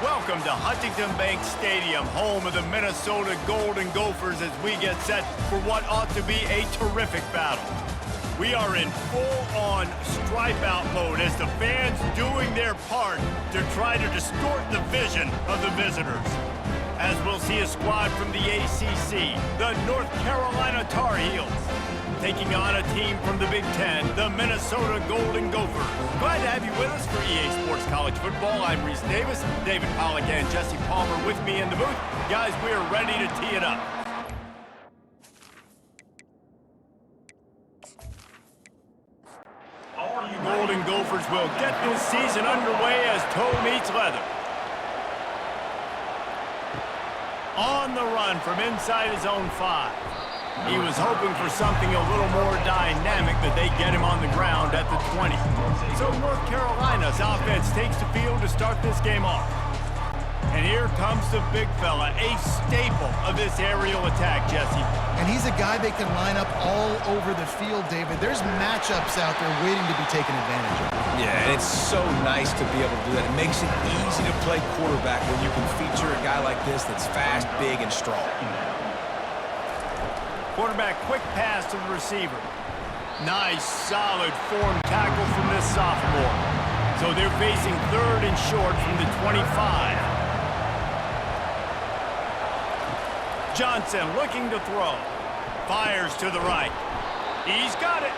Welcome to Huntington Bank Stadium, home of the Minnesota Golden Gophers, as we get set for what ought to be a terrific battle. We are in full-on stripe-out mode as the fans doing their part to try to distort the vision of the visitors. As we'll see a squad from the ACC, the North Carolina Tar Heels, taking on a team from the Big Ten, the Minnesota Golden Gophers. Glad to have you with us for EA Sports College Football. I'm Reese Davis, David Pollack and Jesse Palmer with me in the booth. Guys, we are ready to tee it up. All you Golden Gophers will get this season underway as toe meets leather. On the run from inside his own 5. He was hoping for something a little more dynamic, but they get him on the ground at the 20. So North Carolina's offense takes the field to start this game off. And here comes the big fella, a staple of this aerial attack, Jesse. And he's a guy they can line up all over the field, David. There's matchups out there waiting to be taken advantage of. Yeah, and it's so nice to be able to do that. It makes it easy to play quarterback when you can feature a guy like this that's fast, big, and strong. Quarterback quick pass to the receiver. Nice, solid form tackle from this sophomore. So they're facing third and short from the 25. Johnson looking to throw. Fires to the right. He's got it.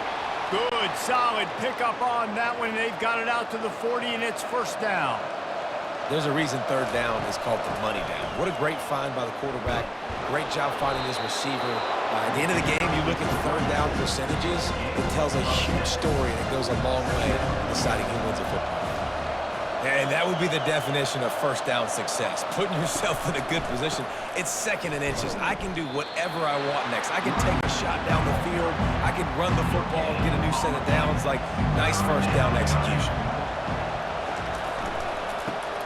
Good, solid pickup on that one. They've got it out to the 40, and it's first down. There's a reason third down is called the money down. What a great find by the quarterback. Great job finding his receiver. At the end of the game, you look at the third down percentages. It tells a huge story, and it goes a long way in deciding who wins a football game. And that would be the definition of first down success. Putting yourself in a good position. It's second and inches. I can do whatever I want next. I can take a shot down the field. I can run the football, get a new set of downs. Like, nice first down execution.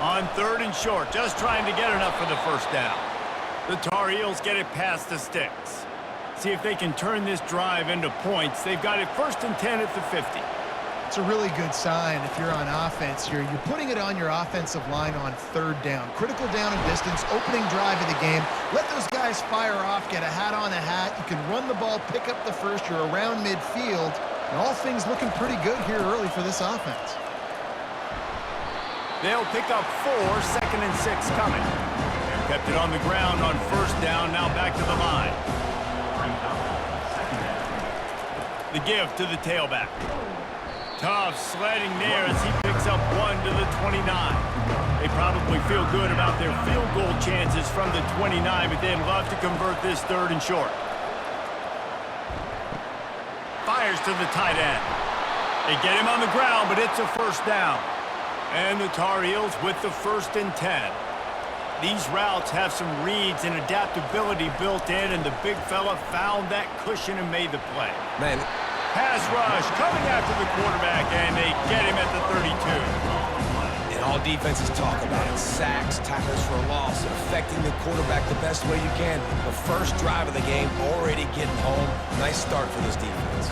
On third and short, just trying to get enough for the first down. The Tar Heels get it past the sticks. See if they can turn this drive into points. They've got it first and 10 at the 50. It's a really good sign if you're on offense here. You're putting it on your offensive line on third down. Critical down and distance, opening drive of the game. Let those guys fire off, get a hat on a hat. You can run the ball, pick up the first. You're around midfield. And all things looking pretty good here early for this offense. They'll pick up 4, second and 6 coming. Kept it on the ground on first down, now back to the line. The give to the tailback. Tough sledding there as he picks up 1 to the 29. They probably feel good about their field goal chances from the 29, but they'd love to convert this third and short. Fires to the tight end. They get him on the ground, but it's a first down. And the Tar Heels with the first and 10. These routes have some reads and adaptability built in, and the big fella found that cushion and made the play. Man. Pass rush coming after the quarterback, and they get him at the 32. And all defenses talk about it. Sacks, tackles for a loss, affecting the quarterback the best way you can. The first drive of the game, already getting home. Nice start for this defense.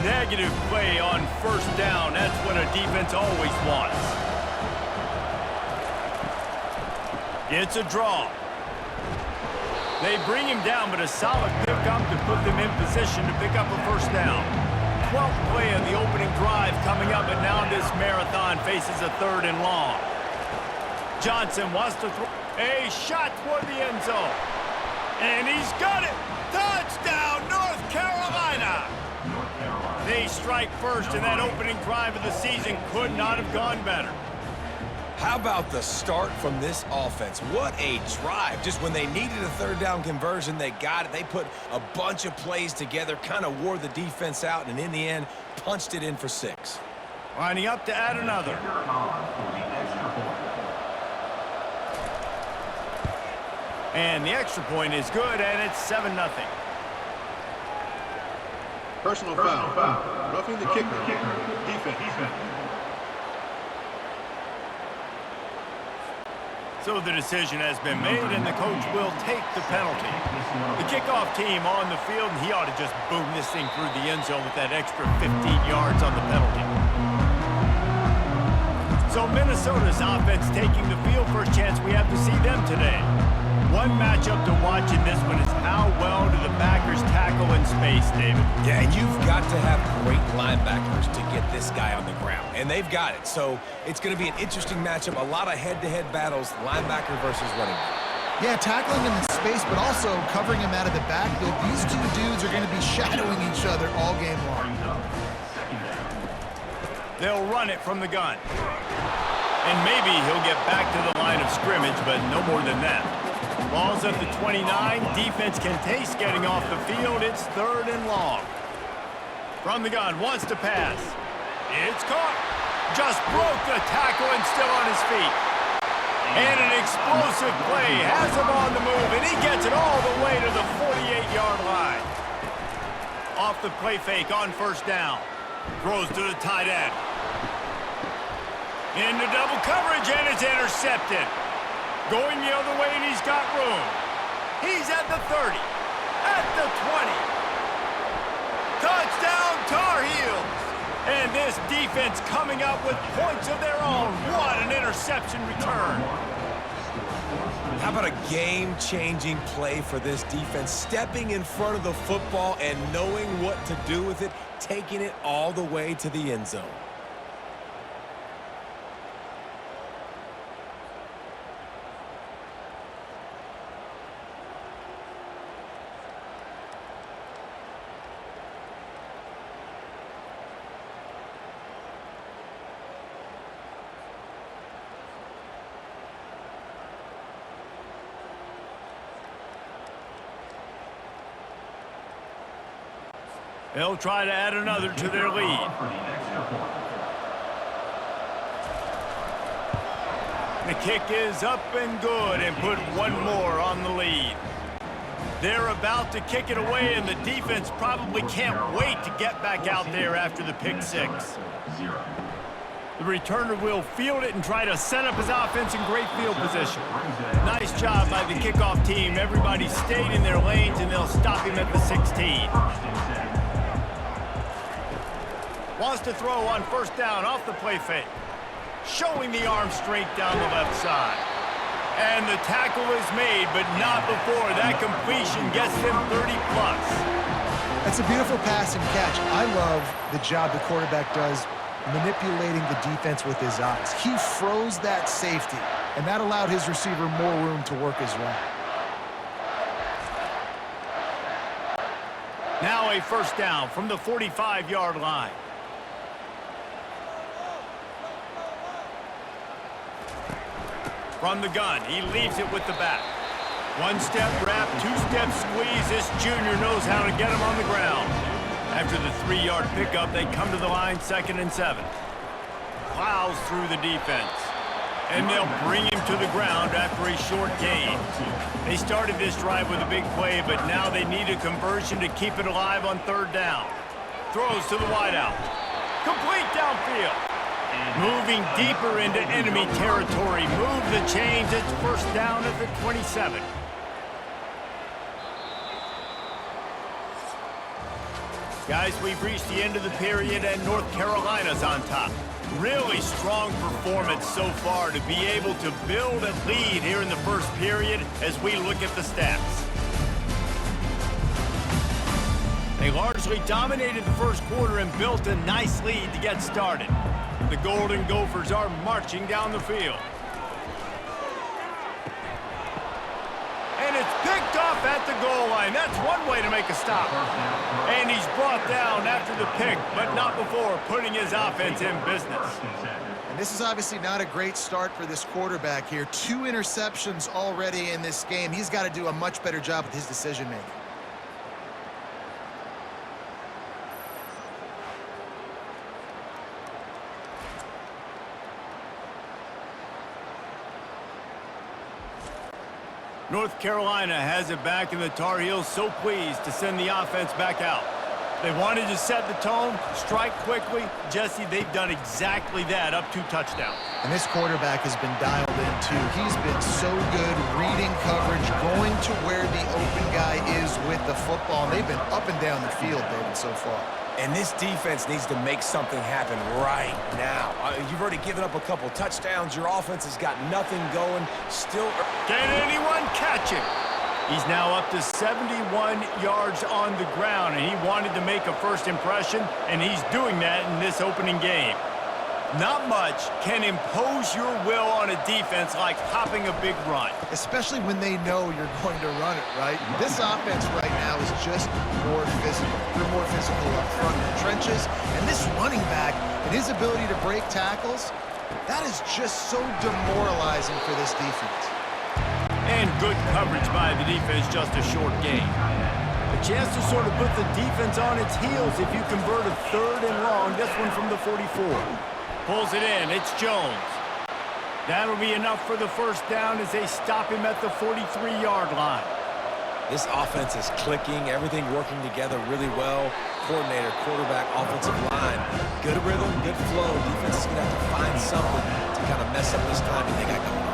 Negative play on first down. That's what a defense always wants. It's a draw. They bring him down, but a solid pickup to put them in position to pick up a first down. 12th play of the opening drive coming up, and now this marathon faces a third and long. Johnson wants to throw a shot toward the end zone. And he's got it. Touchdown, North Carolina. They strike first, and that opening drive of the season could not have gone better. How about the start from this offense? What a drive. Just when they needed a third down conversion, they got it. They put a bunch of plays together, kind of wore the defense out, and in the end, punched it in for 6. Lining up to add another. And the extra point is good, and it's 7-0. Personal foul. Roughing the kicker. Defense. So the decision has been made, and the coach will take the penalty. The kickoff team on the field, and he ought to just boom this thing through the end zone with that extra 15 yards on the penalty. So Minnesota's offense taking the field. First chance we have to see them today. One matchup to watch in this one is how well do the backers tackle in space, David? Yeah, and you've got to have great linebackers to get this guy on the ground, and they've got it. So it's going to be an interesting matchup, a lot of head-to-head battles, linebacker versus running back. Yeah, tackling him in space, but also covering him out of the backfield. These two dudes are going to be shadowing each other all game long. They'll run it from the gun. And maybe he'll get back to the line of scrimmage, but no more than that. Ball's at the 29. Defense can taste getting off the field. It's 3rd and long. From the gun, wants to pass. It's caught. Just broke the tackle and still on his feet. And an explosive play has him on the move, and he gets it all the way to the 48-yard line. Off the play fake on first down. Throws to the tight end. Into double coverage, and it's intercepted. Going the other way, and he's got room. He's at the 30, at the 20. Touchdown, Tar Heels. And this defense coming up with points of their own. What an interception return. How about a game-changing play for this defense, stepping in front of the football and knowing what to do with it, taking it all the way to the end zone. They'll try to add another to their lead. The kick is up and good and put one more on the lead. They're about to kick it away, and the defense probably can't wait to get back out there after the pick six. The returner will field it and try to set up his offense in great field position. Nice job by the kickoff team. Everybody stayed in their lanes, and they'll stop him at the 16. Wants to throw on first down off the play fake. Showing the arm strength down the left side. And the tackle is made, but not before that completion gets them 30-plus. That's a beautiful pass and catch. I love the job the quarterback does manipulating the defense with his eyes. He froze that safety, and that allowed his receiver more room to work his route. Now a first down from the 45-yard line. From the gun, he leaves it with the back. One-step wrap, two-step squeeze. This junior knows how to get him on the ground. After the 3-yard pickup, they come to the line, 2nd and 7. Plows through the defense. And they'll bring him to the ground after a short gain. They started this drive with a big play, but now they need a conversion to keep it alive on 3rd down. Throws to the wideout. Complete downfield. Moving deeper into enemy territory. Move the chains. It's first down at the 27. Guys, we've reached the end of the period, and North Carolina's on top. Really strong performance so far to be able to build a lead here in the first period as we look at the stats. They largely dominated the first quarter and built a nice lead to get started. The Golden Gophers are marching down the field. And it's picked off at the goal line. That's one way to make a stop. And he's brought down after the pick, but not before putting his offense in business. And this is obviously not a great start for this quarterback here. 2 interceptions already in this game. He's got to do a much better job with his decision-making. North Carolina has it back, and the Tar Heels so pleased to send the offense back out. They wanted to set the tone, strike quickly. Jesse, they've done exactly that, up 2 touchdowns. And this quarterback has been dialed in, too. He's been so good reading coverage, going to where the open guy is with the football. And they've been up and down the field, David, so far. And this defense needs to make something happen right now. You've already given up a couple touchdowns. Your offense has got nothing going. Still. Can anyone catch him? He's now up to 71 yards on the ground, and he wanted to make a first impression, and he's doing that in this opening game. Not much can impose your will on a defense like popping a big run. Especially when they know you're going to run it, right? This offense right now is just more physical. They're more physical up front in the trenches, and this running back and his ability to break tackles, that is just so demoralizing for this defense. And good coverage by the defense, just a short game. A chance to sort of put the defense on its heels if you convert a 3rd and long. This one from the 44. Pulls it in. It's Jones. That'll be enough for the first down as they stop him at the 43-yard line. This offense is clicking, everything working together really well. Coordinator, quarterback, offensive line. Good rhythm, good flow. Defense is going to have to find something to kind of mess up this timing they got going on.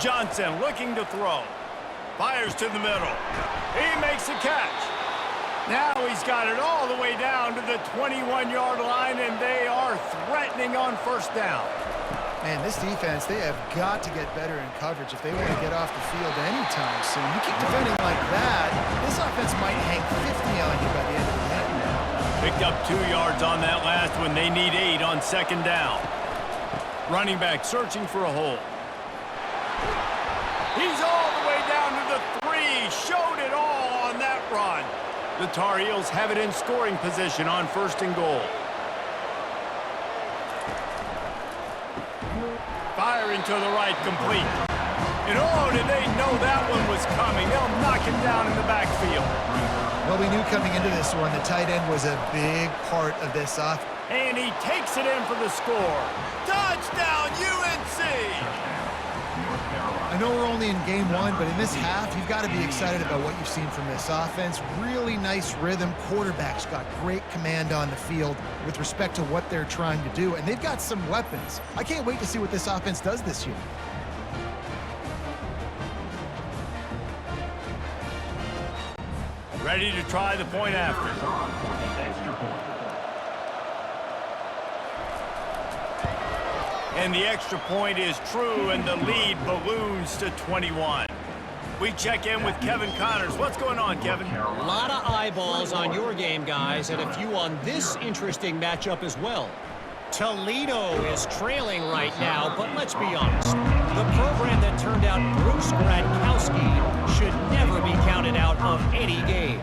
Johnson looking to throw. Fires to the middle. He makes a catch. Now he's got it all the way down to the 21-yard line, and they are threatening on first down. Man, this defense, they have got to get better in coverage if they want to get off the field anytime soon. You keep defending like that, this offense might hang 50 on you by the end of the game. Picked up 2 yards on that last one. They need 8 on second down. Running back searching for a hole. He's all the way down to the 3. Showed it all on that run. The Tar Heels have it in scoring position on 1st and goal. Firing to the right, complete. And oh, did they know that one was coming. They'll knock him down in the backfield. Well, we knew coming into this one, the tight end was a big part of this offense. And he takes it in for the score. Touchdown, UNC! I know we're only in game 1, but in this half, you've got to be excited about what you've seen from this offense. Really nice rhythm. Quarterback's got great command on the field with respect to what they're trying to do, and they've got some weapons. I can't wait to see what this offense does this year. Ready to try the point after. And the extra point is true, and the lead balloons to 21. We check in with Kevin Connors. What's going on, Kevin? A lot of eyeballs on your game, guys, and a few on this interesting matchup as well. Toledo is trailing right now, but let's be honest. The program that turned out Bruce Gradkowski should never be counted out of any game.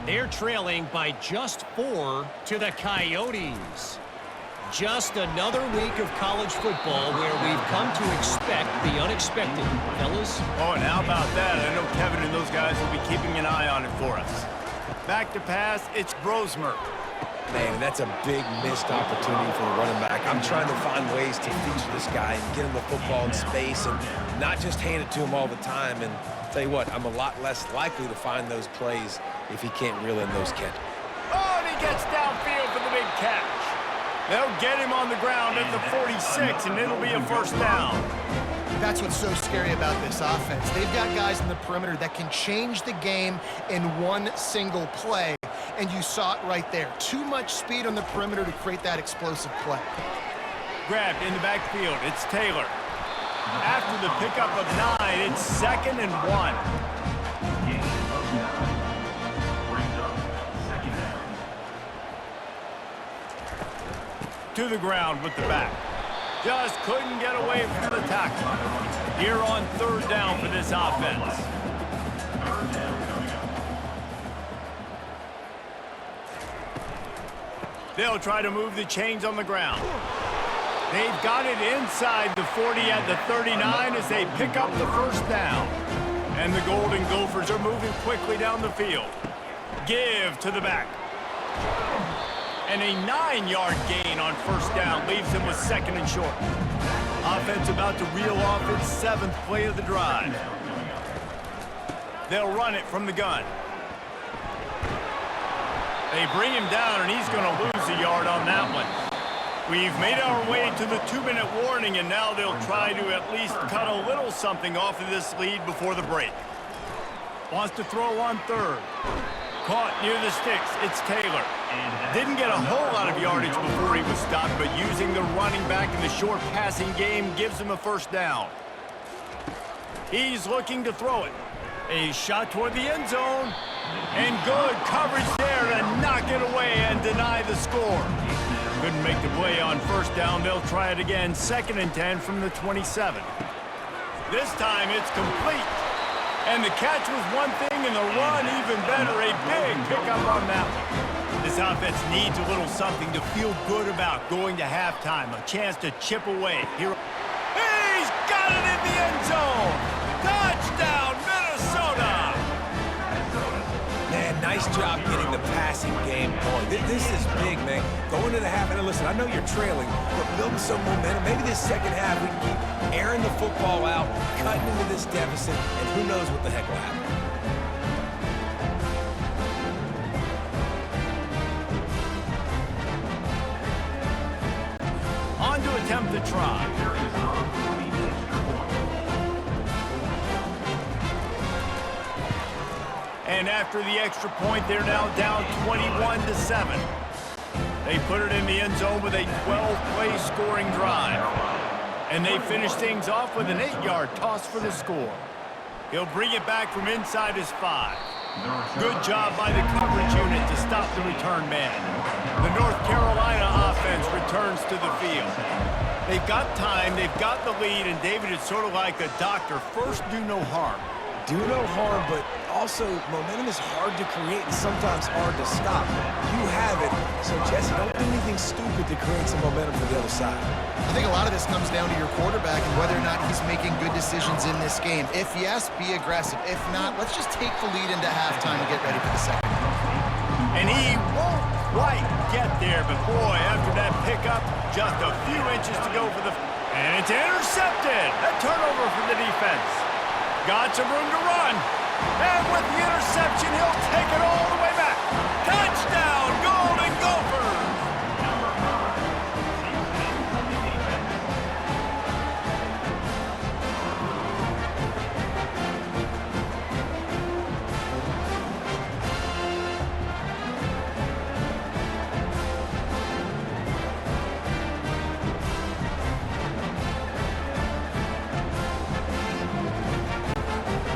They're trailing by just 4 to the Coyotes. Just another week of college football where we've come to expect the unexpected, fellas. Oh, and how about that? I know Kevin and those guys will be keeping an eye on it for us. Back to pass, it's Brosmer. Man, that's a big missed opportunity for the running back. I'm trying to find ways to feature this guy and get him the football in space and not just hand it to him all the time. And tell you what, I'm a lot less likely to find those plays if he can't reel in those catches. Oh, and he gets downfield for the big catch. They'll get him on the ground at the 46, and it'll be a first down. That's what's so scary about this offense. They've got guys in the perimeter that can change the game in one single play, and you saw it right there. Too much speed on the perimeter to create that explosive play. Grabbed in the backfield. It's Taylor. After the pickup of 9, it's 2nd and 1. To the ground with the back. Just couldn't get away from the tackle. Here on 3rd down for this offense. They'll try to move the chains on the ground. They've got it inside the 40 at the 39 as they pick up the first down. And the Golden Gophers are moving quickly down the field. Give to the back. And a 9-yard gain on first down leaves them with 2nd and short. Offense about to reel off its 7th play of the drive. They'll run it from the gun. They bring him down, and he's going to lose a yard on that one. We've made our way to the 2-minute warning, and now they'll try to at least cut a little something off of this lead before the break. Wants to throw on third. Caught near the sticks. It's Taylor. Didn't get a whole lot of yardage before he was stopped, but using the running back in the short passing game gives him a first down. He's looking to throw it. A shot toward the end zone. And good coverage there to knock it away and deny the score. Couldn't make the play on first down. They'll try it again. 2nd and 10 from the 27. This time it's complete. And the catch was one thing, and the run even better. A big pickup on that one. This offense needs a little something to feel good about going to halftime. A chance to chip away. Here, he's got it in the end zone. Touchdown, Minnesota. Man, nice job getting the passing game going. This is big, man. Going to the half, and listen, I know you're trailing, but building some momentum. Maybe this second half we can keep airing the football out, cutting into this deficit, and who knows what the heck will happen. On to attempt the try. And after the extra point, they're now down 21-7. They put it in the end zone with a 12-play scoring drive. And they finish things off with an 8-yard toss for the score. He'll bring it back from inside his 5. Good job by the coverage unit to stop the return man. The North Carolina offense returns to the field. They've got time, they've got the lead, and David is sort of like a doctor. First, do no harm. Do no harm, but also momentum is hard to create and sometimes hard to stop. You have it, so Jesse, don't do anything stupid to create some momentum for the other side. I think a lot of this comes down to your quarterback and whether or not he's making good decisions in this game. If yes, be aggressive. If not, let's just take the lead into halftime and get ready for the second half. And he won't quite get there, but boy, after that pickup, just a few inches to go for the... And it's intercepted! A turnover for the defense. Got some room to run. And with the interception, he'll take it all the way back. Touchdown, Golden Gophers!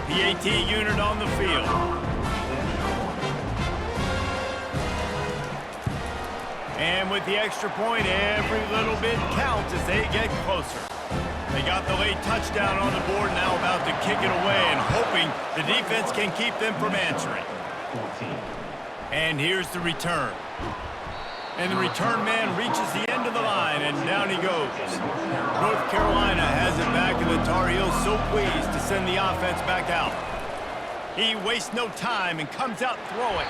PAT unit on the field. And with the extra point, every little bit counts as they get closer. They got the late touchdown on the board, now about to kick it away and hoping the defense can keep them from answering. And here's the return. And the return man reaches the end of the line, and down he goes. North Carolina has it back, and the Tar Heels so pleased to send the offense back out. He wastes no time and comes out throwing.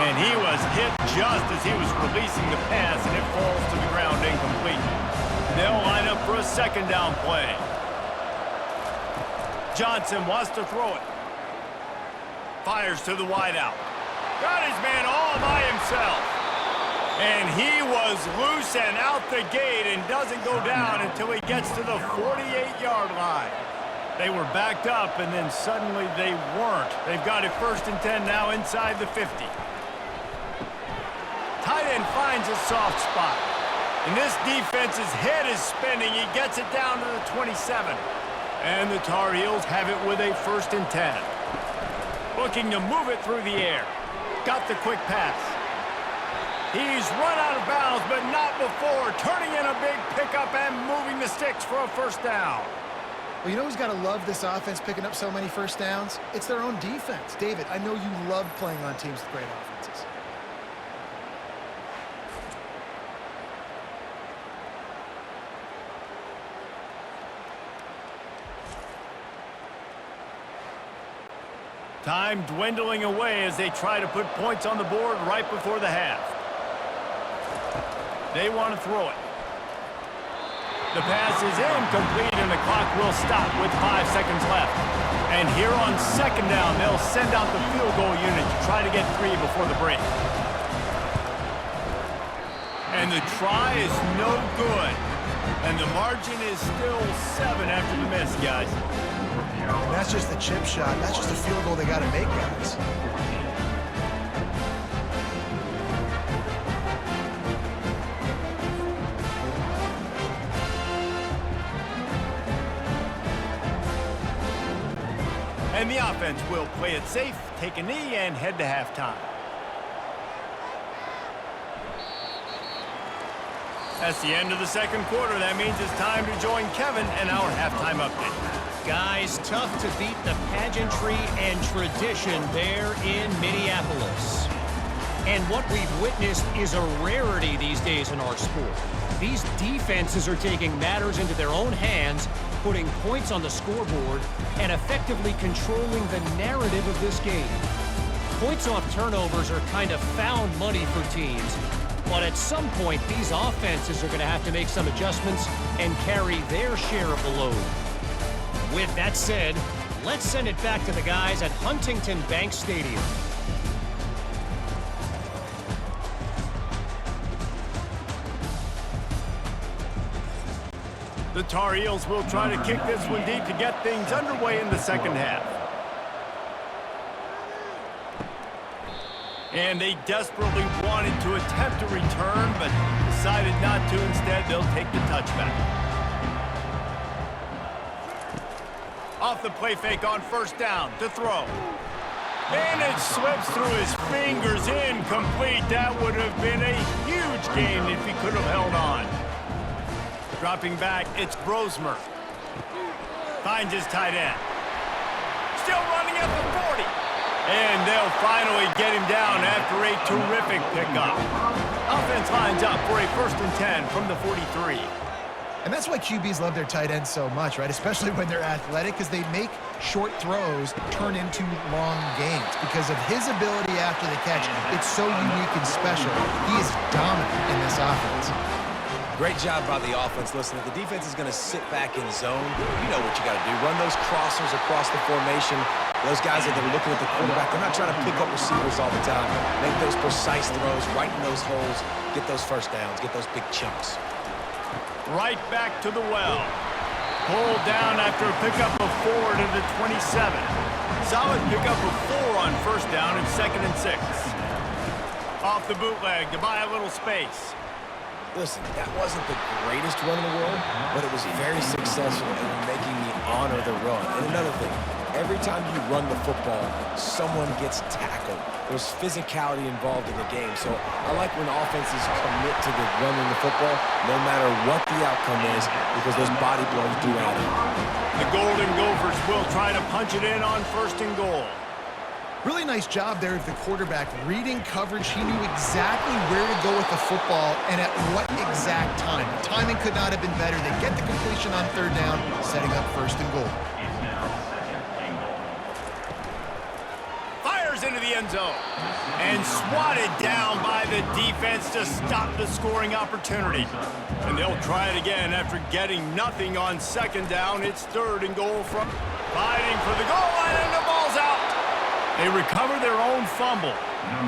And he was hit just as he was releasing the pass, and it falls to the ground incomplete. They'll line up for a second down play. Johnson wants to throw it. Fires to the wideout. Got his man all by himself. And he was loose and out the gate and doesn't go down until he gets to the 48-yard line. They were backed up, and then suddenly they weren't. They've got it 1st and 10 now inside the 50. Tight end finds a soft spot. And this defense's head is spinning. He gets it down to the 27. And the Tar Heels have it with a 1st and 10. Looking to move it through the air. Got the quick pass. He's run out of bounds, but not before. Turning in a big pickup and moving the sticks for a first down. Well, you know who's got to love this offense picking up so many first downs? It's their own defense. David, I know you love playing on teams with great offenses. Time dwindling away as they try to put points on the board right before the half. They want to throw it. The pass is incomplete, and the clock will stop with 5 seconds left. And here on second down, they'll send out the field goal unit to try to get 3 before the break. And the try is no good. And the margin is still 7 after the miss, guys. And that's just the chip shot. That's just a field goal they got to make, guys. And the offense will play it safe, take a knee, and head to halftime. That's the end of the second quarter. That means it's time to join Kevin and our halftime update. Guys, tough to beat the pageantry and tradition there in Minneapolis. And what we've witnessed is a rarity these days in our sport. These defenses are taking matters into their own hands, putting points on the scoreboard, and effectively controlling the narrative of this game. Points off turnovers are kind of found money for teams, but at some point, these offenses are going to have to make some adjustments and carry their share of the load. With that said, let's send it back to the guys at Huntington Bank Stadium. The Tar Heels will try to kick this one deep to get things underway in the second half. And they desperately wanted to attempt a return, but decided not to. Instead, they'll take the touchback. Off the play fake on first down to throw. And it slips through his fingers, incomplete. That would have been a huge gain if he could have held on. Dropping back, it's Brosmer. Finds his tight end. Still running at the 40. And they'll finally get him down after a terrific pickup. Offense lines up for a 1st and 10 from the 43. And that's why QBs love their tight ends so much, right? Especially when they're athletic, because they make short throws turn into long gains. Because of his ability after the catch, it's so unique and special. He is dominant in this offense. Great job by the offense. Listen, if the defense is going to sit back in zone, you know what you got to do. Run those crossers across the formation. Those guys that are looking at the quarterback, they're not trying to pick up receivers all the time. Make those precise throws, right in those holes, get those first downs, get those big chunks. Right back to the well. Pulled down after a pickup of 4 to the 27. Solid pickup of 4 on first down and 2nd and 6. Off the bootleg to buy a little space. Listen, that wasn't the greatest run in the world, but it was very successful in making me honor the run. And another thing, every time you run the football, someone gets tackled. There's physicality involved in the game. So I like when offenses commit to the running the football, no matter what the outcome is, because those body blows do add up. The Golden Gophers will try to punch it in on 1st and goal. Really nice job there of the quarterback. Reading coverage, he knew exactly where to go with the football and at what exact time. The timing could not have been better. They get the completion on 3rd down, setting up 1st and goal. Fires into the end zone and swatted down by the defense to stop the scoring opportunity. And they'll try it again after getting nothing on 2nd down. It's 3rd and goal from fighting for the goal line, and the ball's out. They recover their own fumble.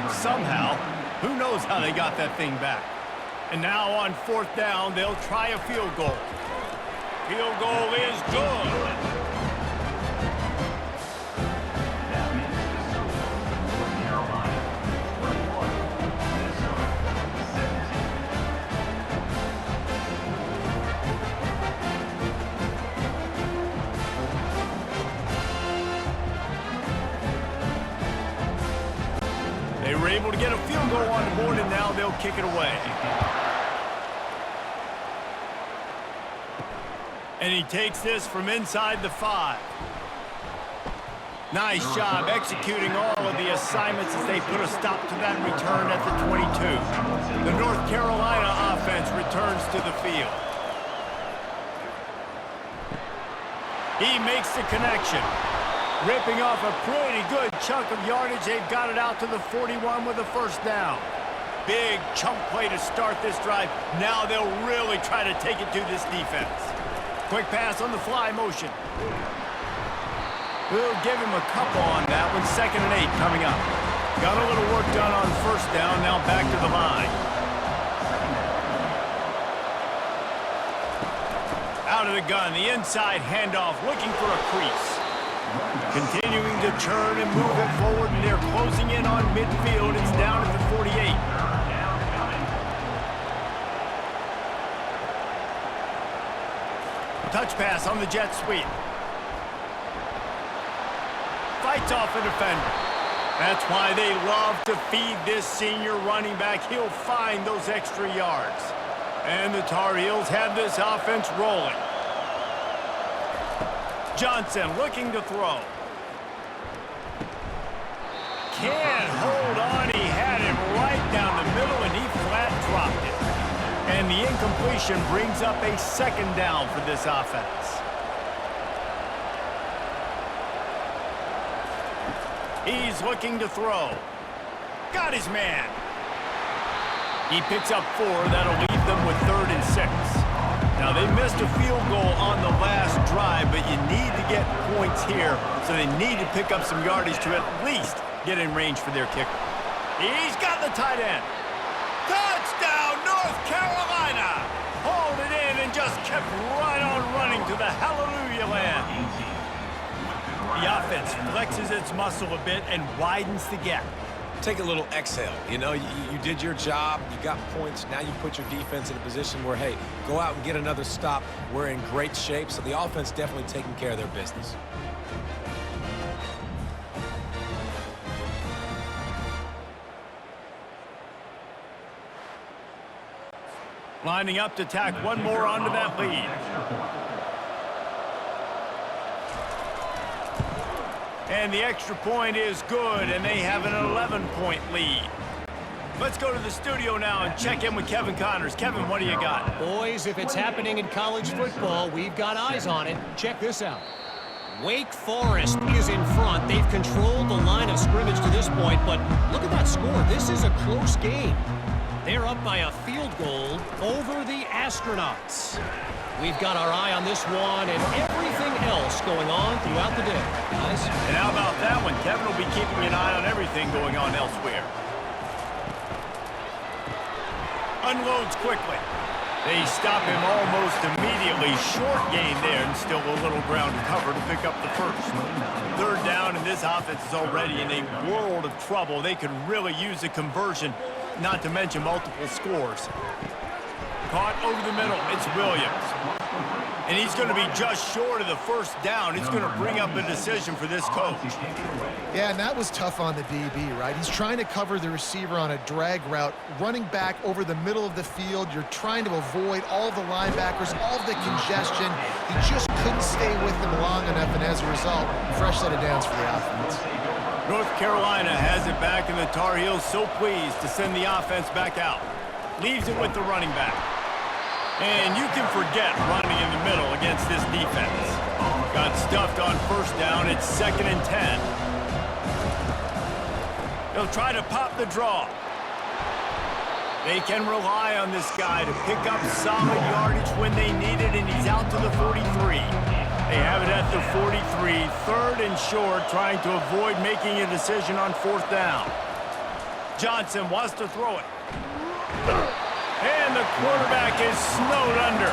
Somehow, who knows how they got that thing back. And now on 4th down, they'll try a field goal. Field goal is good. They were able to get a field goal on the board, and now they'll kick it away. And he takes this from inside the 5. Nice job executing all of the assignments as they put a stop to that return at the 22. The North Carolina offense returns to the field. He makes the connection. Ripping off a pretty good chunk of yardage. They've got it out to the 41 with a 1st down. Big chunk play to start this drive. Now they'll really try to take it to this defense. Quick pass on the fly motion. We'll give him a couple on that one. 2nd and 8 coming up. Got a little work done on 1st down. Now back to the line. out of the gun. The inside handoff, looking for a crease. Continuing to turn and move it forward, and they're closing in on midfield. It's down at the 48. Touch pass on the jet sweep. Fights off a defender. That's why they love to feed this senior running back. He'll find those extra yards. And the Tar Heels have this offense rolling. Johnson looking to throw. Can't hold on. He had him right down the middle, and he flat dropped it. And the incompletion brings up a second down for this offense. He's looking to throw. Got his man. He picks up 4. That'll leave them with 3rd and 6. Now, they missed a field goal on the last drive, but you need to get points here, so they need to pick up some yardage to at least get in range for their kicker. He's got the tight end. Touchdown, North Carolina! Hauled it in and just kept right on running to the hallelujah land. The offense flexes its muscle a bit and widens the gap. Take a little exhale. You know, you did your job. You got points. Now you put your defense in a position where, hey, go out and get another stop. We're in great shape, so the offense definitely taking care of their business. Lining up to tack one more onto that lead. And the extra point is good, and they have an 11-point lead. Let's go to the studio now and check in with Kevin Connors. Kevin, what do you got? Boys, if it's happening in college football, we've got eyes on it. Check this out. Wake Forest is in front. They've controlled the line of scrimmage to this point, but look at that score. This is a close game. They're up by a field goal over the Astronauts. We've got our eye on this one and everything else going on throughout the day, guys. And how about that one? Kevin will be keeping an eye on everything going on elsewhere. Unloads quickly. They stop him almost immediately. Short gain there, and still a little ground to cover to pick up the first. 3rd down, and this offense is already in a world of trouble. They could really use a conversion, not to mention multiple scores. Caught over the middle. It's Williams. And he's going to be just short of the first down. It's going to bring up a decision for this coach. Yeah, and that was tough on the DB, right? He's trying to cover the receiver on a drag route, running back over the middle of the field. You're trying to avoid all the linebackers, all of the congestion. He just couldn't stay with them long enough, and as a result, fresh set of downs for the offense. North Carolina has it back, and the Tar Heels so pleased to send the offense back out. Leaves it with the running back. And you can forget running in the middle against this defense. Got stuffed on first down. It's 2nd and 10. They'll try to pop the draw. They can rely on this guy to pick up solid yardage when they need it, and he's out to the 43. They have it at the 43, 3rd and short, trying to avoid making a decision on 4th down. Johnson wants to throw it. And the quarterback is snowed under.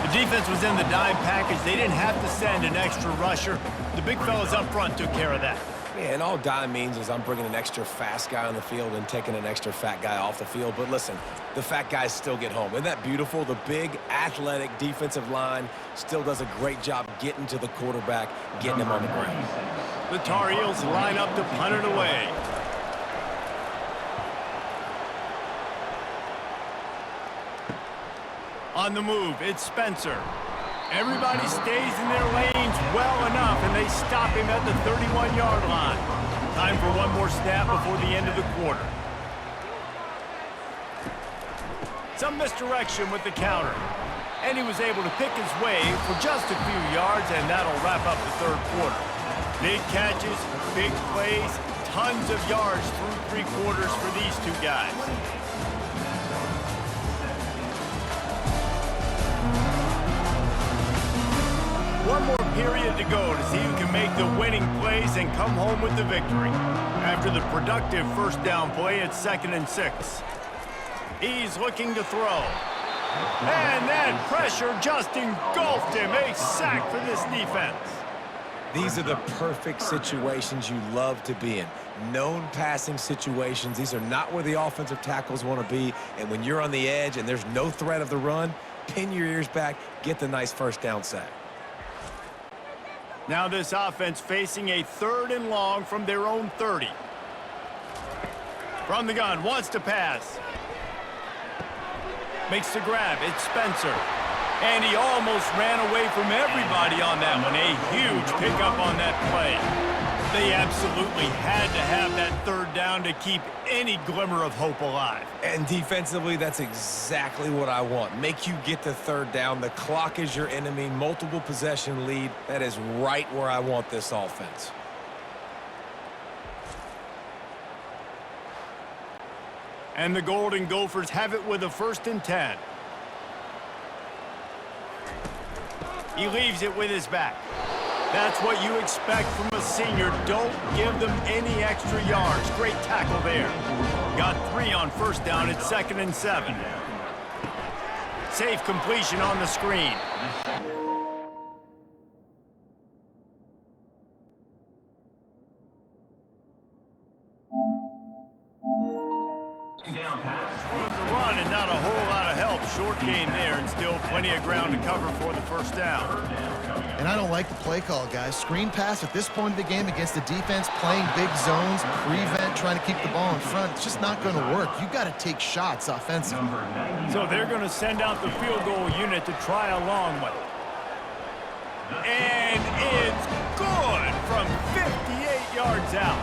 The defense was in the dime package. They didn't have to send an extra rusher. The big fellas up front took care of that. Yeah, and all dime means is I'm bringing an extra fast guy on the field and taking an extra fat guy off the field. But listen, the fat guys still get home. Isn't that beautiful? The big, athletic defensive line still does a great job getting to the quarterback, getting him on the ground. The Tar Heels line up to punt it away. On the move, it's Spencer. Everybody stays in their lanes well enough, and they stop him at the 31-yard line. Time for one more snap before the end of the quarter. Some misdirection with the counter. And he was able to pick his way for just a few yards, and that'll wrap up the 3rd quarter. Big catches, big plays, tons of yards through 3 quarters for these two guys. One more period to go to see who can make the winning plays and come home with the victory. After the productive first down play, it's 2nd and 6. He's looking to throw. And that pressure just engulfed him. A sack for this defense. These are the perfect situations you love to be in. Known passing situations. These are not where the offensive tackles want to be. And when you're on the edge and there's no threat of the run, pin your ears back, get the nice first down sack. Now this offense facing a 3rd and long from their own 30. From the gun, wants to pass. Makes the grab, it's Spencer. And he almost ran away from everybody on that one. A huge pickup on that play. They absolutely had to have that 3rd down to keep any glimmer of hope alive. And defensively, that's exactly what I want. Make you get the 3rd down. The clock is your enemy. Multiple possession lead. That is right where I want this offense. And the Golden Gophers have it with a 1st and 10. He leaves it with his back. That's what you expect from a senior. Don't give them any extra yards. Great tackle there. Got 3 on 1st down. It's 2nd and 7. Safe completion on the screen. The run and not a whole lot of help. Short gain there and still plenty of ground to cover for the 1st down. And I don't like the play call, guys. Screen pass at this point of the game against the defense, playing big zones, prevent, trying to keep the ball in front. It's just not going to work. You got to take shots offensively. So they're going to send out the field goal unit to try a long one. And it's good from 58 yards out.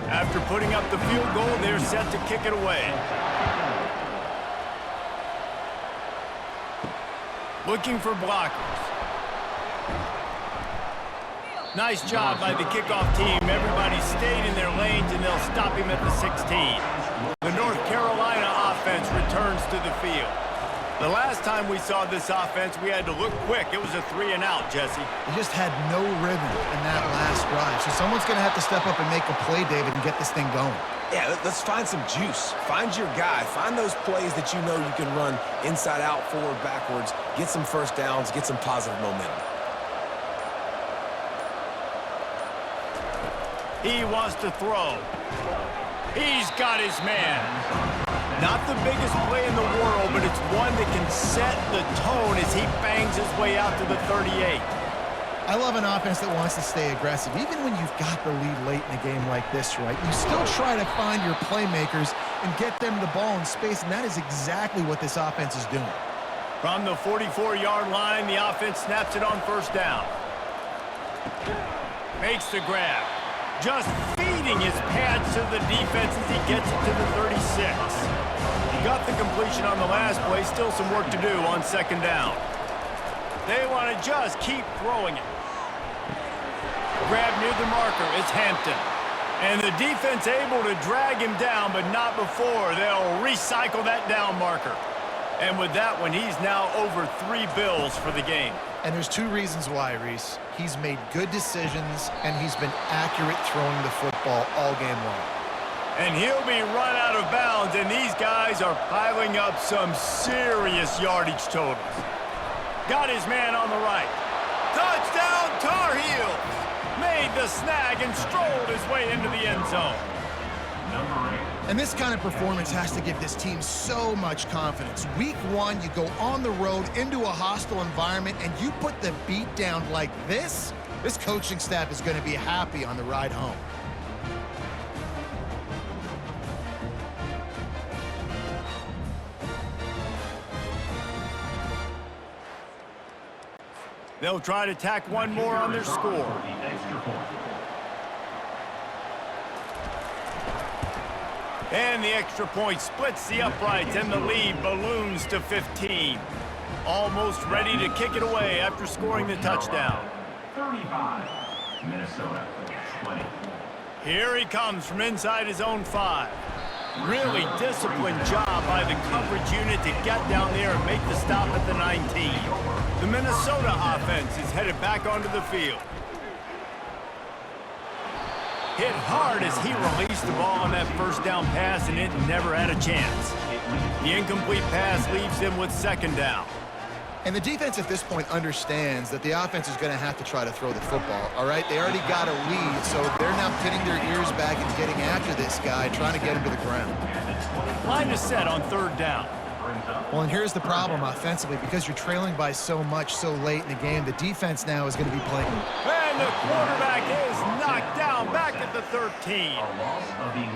After putting up the field goal, they're set to kick it away. Looking for blockers. Nice job by the kickoff team. Everybody stayed in their lanes, and they'll stop him at the 16. The North Carolina offense returns to the field. The last time we saw this offense, we had to look quick. It was a 3 and out, Jesse. They just had no rhythm in that last drive. So someone's going to have to step up and make a play, David, and get this thing going. Yeah, let's find some juice. Find your guy. Find those plays that you know you can run inside out, forward, backwards. Get some 1st downs. Get some positive momentum. He wants to throw. He's got his man. Not the biggest play in the world, but it's one that can set the tone as he bangs his way out to the 38. I love an offense that wants to stay aggressive. Even when you've got the lead late in a game like this, right, you still try to find your playmakers and get them the ball in space, and that is exactly what this offense is doing. From the 44-yard line, the offense snaps it on 1st down. Makes the grab. Just feeding his pads to the defense as he gets it to the 36. Got the completion on the last play. Still some work to do on 2nd down. They want to just keep throwing it. Grab near the marker. It's Hampton. And the defense able to drag him down, but not before. They'll recycle that down marker. And with that one, he's now over 3 bills for the game. And there's 2 reasons why, Reese. He's made good decisions, and he's been accurate throwing the football all game long. And he'll be run out of bounds, and these guys are piling up some serious yardage totals. Got his man on the right. Touchdown, Tar Heels! Made the snag and strolled his way into the end zone. And this kind of performance has to give this team so much confidence. Week 1, you go on the road into a hostile environment, and you put the beat down like this, this coaching staff is going to be happy on the ride home. They'll try to tack one more on their score. And the extra point splits the uprights, and the lead balloons to 15. Almost ready to kick it away after scoring the touchdown. 35, Minnesota, 20. Here he comes from inside his own 5. Really disciplined job by the coverage unit to get down there and make the stop at the 19. The Minnesota offense is headed back onto the field. Hit hard as he released the ball on that first down pass, and it never had a chance. The incomplete pass leaves him with second down. And the defense at this point understands that the offense is going to have to try to throw the football, all right? They already got a lead, so they're now pinning their ears back and getting after this guy, trying to get him to the ground. Line is set on third down. Well, and here's the problem offensively. Because you're trailing by so much so late in the game, the defense now is going to be playing. And the quarterback is knocked down back at the 13.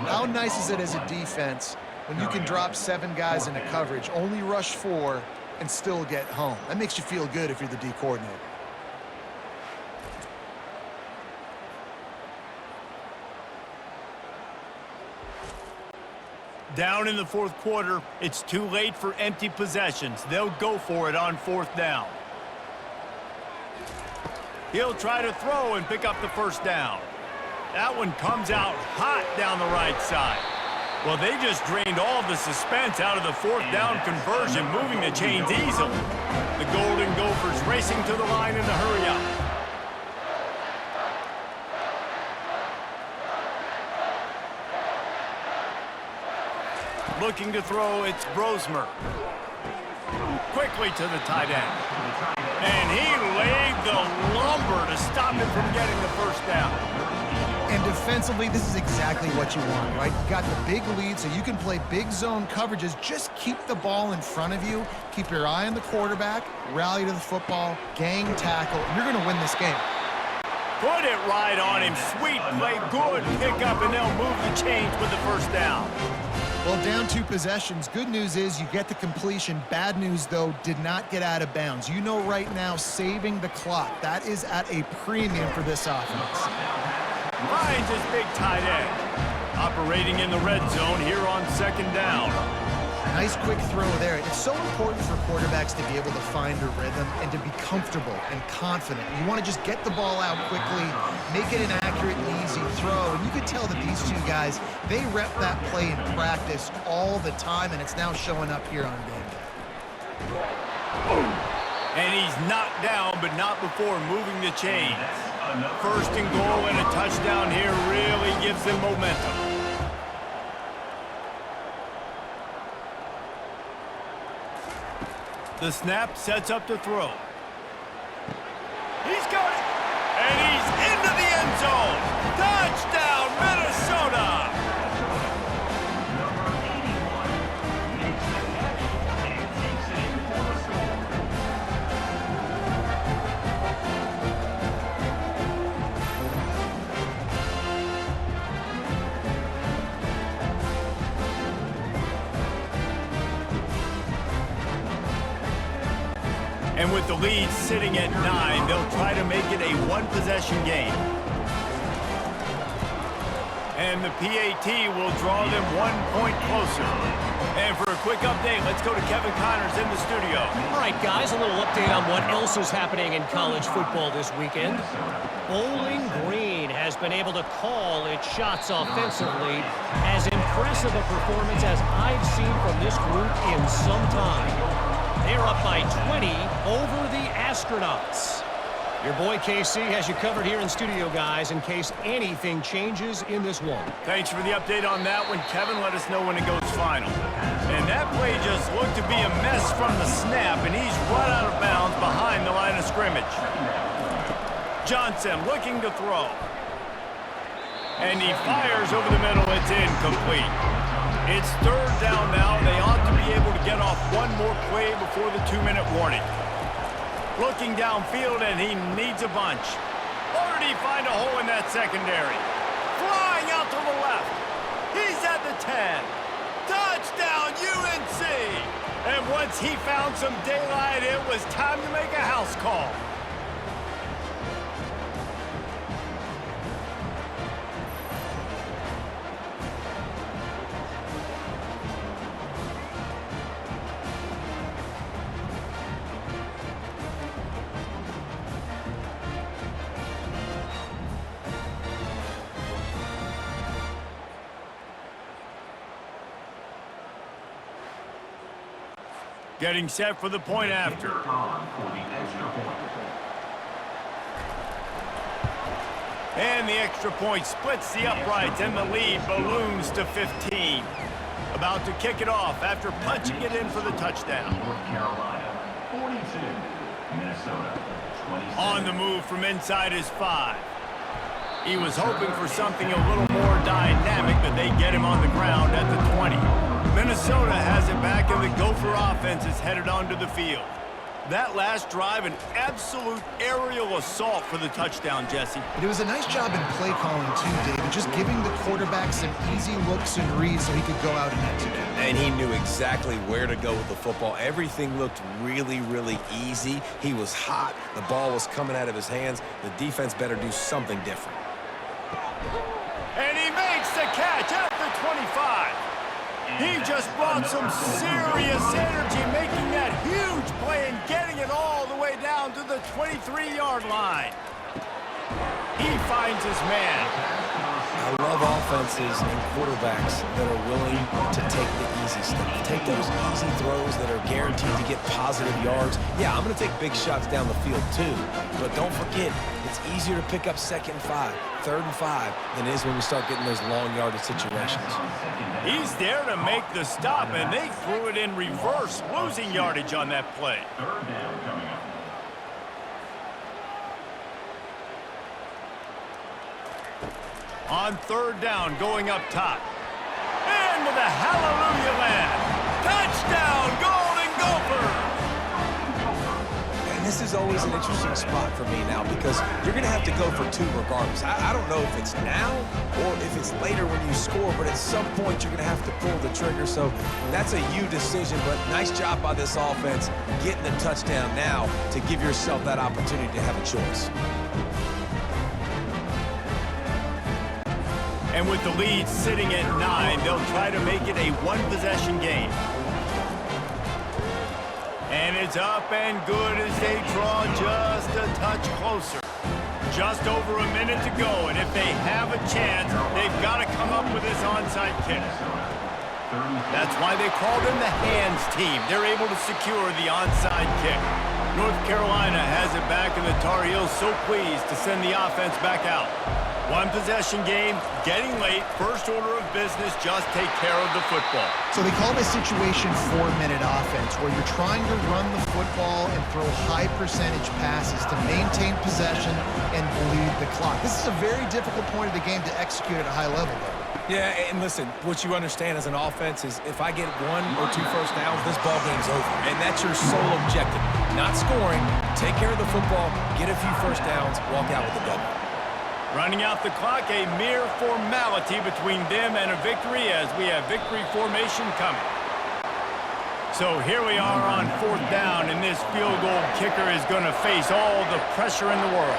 How nice is it as a defense when you can drop 7 guys into coverage, only rush 4, and still get home? That makes you feel good if you're the D coordinator. Down in the fourth quarter, it's too late for empty possessions. They'll go for it on fourth down. He'll try to throw and pick up the first down. That one comes out hot down the right side. Well, they just drained all the suspense out of the fourth down conversion, moving the chains easily. The Golden Gophers racing to the line in a hurry-up. Looking to throw, it's Brosmer. Quickly to the tight end. And he laid the lumber to stop him from getting the first down. And defensively, this is exactly what you want, right? You got the big lead, so you can play big zone coverages. Just keep the ball in front of you. Keep your eye on the quarterback. Rally to the football. Gang tackle. You're going to win this game. Put it right on him. Sweet play. Good pickup, and they'll move the chains with the first down. Well, down 2 possessions. Good news is you get the completion. Bad news, though, did not get out of bounds. You know right now, saving the clock. That is at a premium for this offense. Finds his big tight end. Operating in the red zone here on second down. Nice quick throw there. It's so important for quarterbacks to be able to find a rhythm and to be comfortable and confident. You want to just get the ball out quickly, make it an accurate and easy throw. And you can tell that these 2 guys, they rep that play in practice all the time, and it's now showing up here on game day. And he's knocked down, but not before moving the chains. First and goal and a touchdown here really gives them momentum. The snap sets up the throw. He's got it! And he's into the end zone! Touchdown, Minnesota! And with the lead sitting at 9, they'll try to make it a one-possession game. And the PAT will draw them 1 point closer. And for a quick update, let's go to Kevin Connors in the studio. All right, guys, a little update on what else is happening in college football this weekend. Bowling Green has been able to call its shots offensively. As impressive a performance as I've seen from this group in some time. They're up by 20 over the Astronauts. Your boy KC has you covered here in studio, guys, in case anything changes in this one. Thanks for the update on that one, Kevin. Let us know when it goes final. And that play just looked to be a mess from the snap, and he's run out of bounds behind the line of scrimmage. Johnson looking to throw. And he fires over the middle. It's incomplete. It's third down now. They ought to be able to get off one more play before the 2-minute warning. Looking downfield, and he needs a bunch. Or did he find a hole in that secondary? Flying out to the left. He's at the 10. Touchdown, UNC! And once he found some daylight, it was time to make a house call. Getting set for the point after. And the extra point splits the uprights, and the lead balloons to 15. About to kick it off after punching it in for the touchdown. North Carolina, 42. Minnesota, 27. On the move from inside his 5. He was hoping for something a little more dynamic, but they get him on the ground at the 20. Minnesota has it back, and the Gopher offense is headed onto the field. That last drive, an absolute aerial assault for the touchdown, Jesse. But it was a nice job in play calling too, David, just giving the quarterback some easy looks and reads so he could go out and execute. And he knew exactly where to go with the football. Everything looked really, really easy. He was hot. The ball was coming out of his hands. The defense better do something different. And he makes the catch at the 25. He just brought some serious energy, making that huge play and getting it all the way down to the 23-yard line. He finds his man. I love offenses and quarterbacks that are willing to take the easy stuff. Take those easy throws that are guaranteed to get positive yards. Yeah, I'm going to take big shots down the field too. But don't forget, it's easier to pick up 2nd and 5, 3rd and 5 than it is when we start getting those long yardage situations. He's there to make the stop, and they threw it in reverse, losing yardage on that play. Third down coming up. On 3rd down, going up top. Into the hallelujah land. Touchdown, Golden Gophers! And this is always an interesting spot for me now because you're going to have to go for 2 regardless. I don't know if it's now or if it's later when you score, but at some point you're going to have to pull the trigger. So that's a you decision, but nice job by this offense getting the touchdown now to give yourself that opportunity to have a choice. And with the lead sitting at 9, they'll try to make it a one-possession game. And it's up and good as they draw just a touch closer. Just over a minute to go, and if they have a chance, they've got to come up with this onside kick. That's why they call them the hands team. They're able to secure the onside kick. North Carolina has it back, and the Tar Heels so pleased to send the offense back out. One-possession game, getting late, first order of business, just take care of the football. So they call this situation 4-minute offense, where you're trying to run the football and throw high percentage passes to maintain possession and bleed the clock. This is a very difficult point of the game to execute at a high level, though. Yeah, and listen, what you understand as an offense is if I get 1 or 2 first downs, this ball game's over. And that's your sole objective. Not scoring, take care of the football, get a few first downs, walk out with the W. Running out the clock, a mere formality between them and a victory as we have victory formation coming. So here we are on 4th down, and this field goal kicker is going to face all the pressure in the world.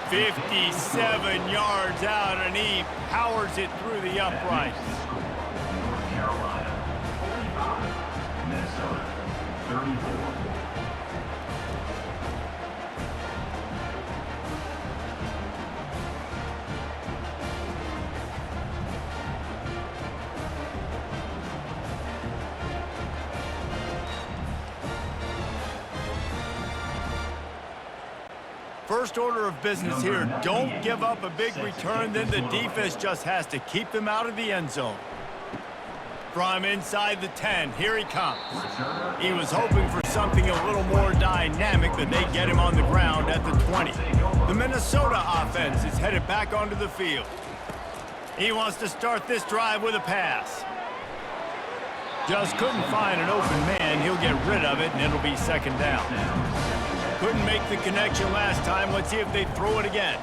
"57 yards out, and he powers it through the uprights. North Carolina, 45. Minnesota, 34. First order of business here, don't give up a big return, then the defense just has to keep them out of the end zone. From inside the 10, here he comes. He was hoping for something a little more dynamic, but they get him on the ground at the 20. The Minnesota offense is headed back onto the field. He wants to start this drive with a pass. Just couldn't find an open man. He'll get rid of it, and it'll be 2nd down. Couldn't make the connection last time. Let's see if they throw it again.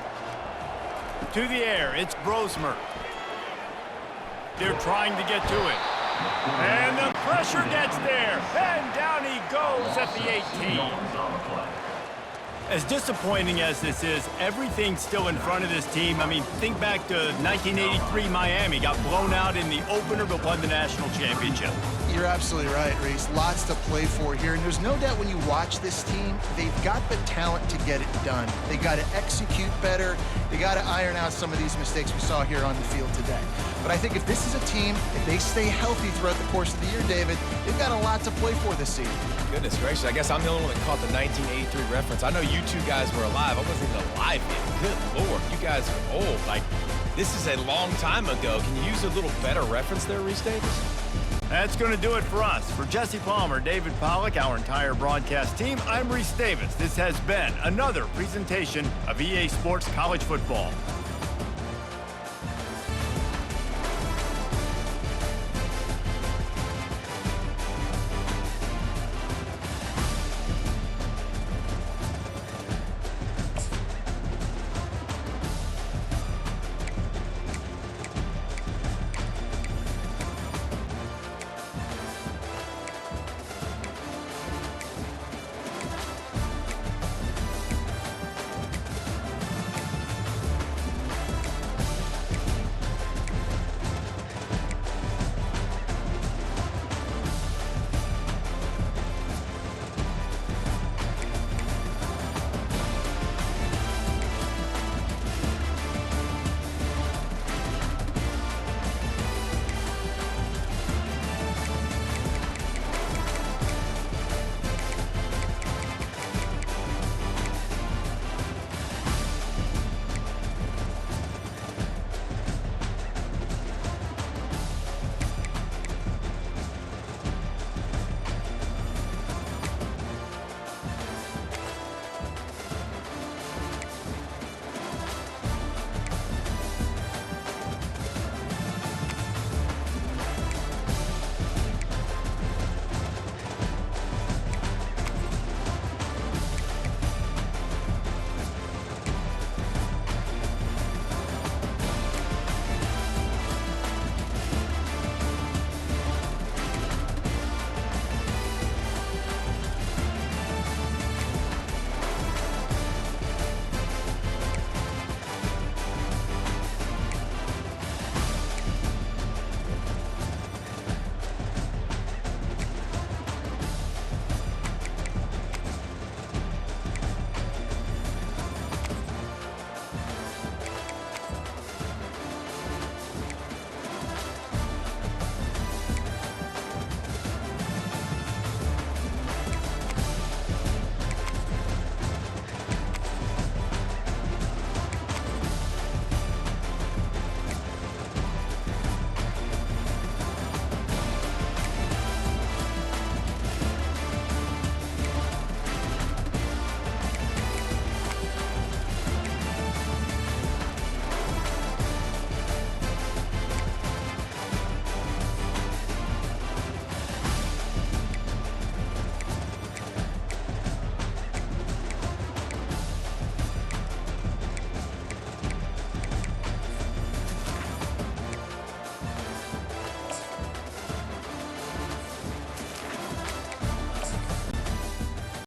To the air, it's Brosmer. They're trying to get to it. And the pressure gets there. And down he goes at the 18. As disappointing as this is, everything's still in front of this team. I mean, think back to 1983 Miami. Got blown out in the opener but won the national championship. You're absolutely right, Reese. Lots to play for here. And there's no doubt when you watch this team, they've got the talent to get it done. They got to execute better. They got to iron out some of these mistakes we saw here on the field today. But I think if this is a team, if they stay healthy throughout the course of the year, David, they've got a lot to play for this season. Goodness gracious, I guess I'm the only one that caught the 1983 reference. I know you two guys were alive. I wasn't even alive yet. Good Lord, you guys are old. Like, this is a long time ago. Can you use a little better reference there, Reese Davis? That's going to do it for us. For Jesse Palmer, David Pollack, our entire broadcast team, I'm Reese Davis. This has been another presentation of EA Sports College Football.